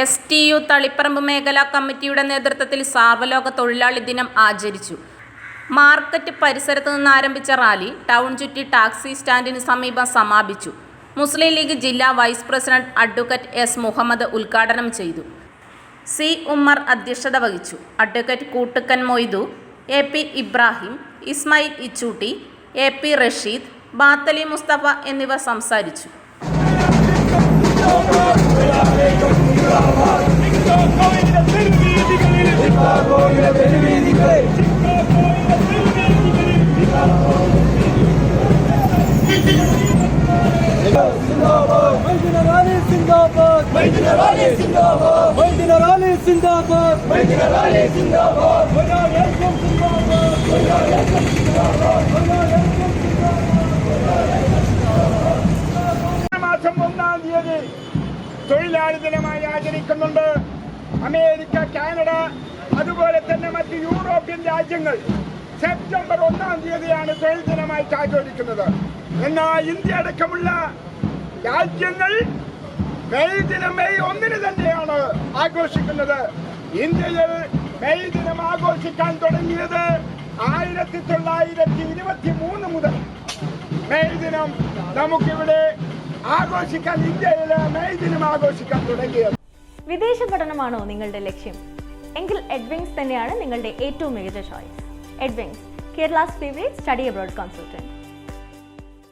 STU Taliparamba മേഖലാ കമ്മിറ്റിയുടെ നേതൃത്വത്തിൽ സാർവലോക തൊഴിലാളി ദിനം ആചരിച്ചു. മാർക്കറ്റ് പരിസരത്ത് നിന്ന് ആരംഭിച്ച റാലി ടൗൺ ചുറ്റി ടാക്സി സ്റ്റാൻഡിന് സമീപം സമാപിച്ചു. മുസ്ലിം ലീഗ് ജില്ലാ vice president advocate S. Muhammad ഉദ്ഘാടനം ചെയ്തു. C. ഉമ്മർ അധ്യക്ഷത വഹിച്ചു. Advocate Koottukkan Moidu, AP Ibrahim, Ismail Ichutty, AP Rasheed, Bathali Musthafa എന്നിവർ സംസാരിച്ചു. മാസം 1-ാം തീയതി തൊഴിലാളി ദിനമായി ആചരിക്കുന്നുണ്ട്. അമേരിക്ക, കാനഡ, അതുപോലെ തന്നെ മറ്റ് യൂറോപ്യൻ രാജ്യങ്ങൾ സെപ്റ്റംബർ 1-ാം തീയതിയാണ് തൊഴിൽ ദിനമായിട്ട് ആചരിക്കുന്നത്. എന്നാൽ ഇന്ത്യ അടക്കമുള്ള രാജ്യങ്ങൾ മെയ് ദിനം മെയ് 1-ന് തന്നെയാണ് ആഘോഷിക്കുന്നത്. ഇന്ത്യയിൽ മെയ് ദിനം ആഘോഷിക്കാൻ തുടങ്ങിയത് 1923 മുതൽ മെയ് ദിനം നമുക്കിവിടെ ആഘോഷിക്കാൻ, ഇന്ത്യയിൽ മെയ് ദിനം ആഘോഷിക്കാൻ തുടങ്ങിയത്. വിദേശ പഠനമാണോ നിങ്ങളുടെ ലക്ഷ്യം? എങ്കിൽ എഡ്വിങ്സ് തന്നെയാണ് നിങ്ങളുടെ ഏറ്റവും മികച്ച choice. Edwings, Kerala's favourite study abroad consultant.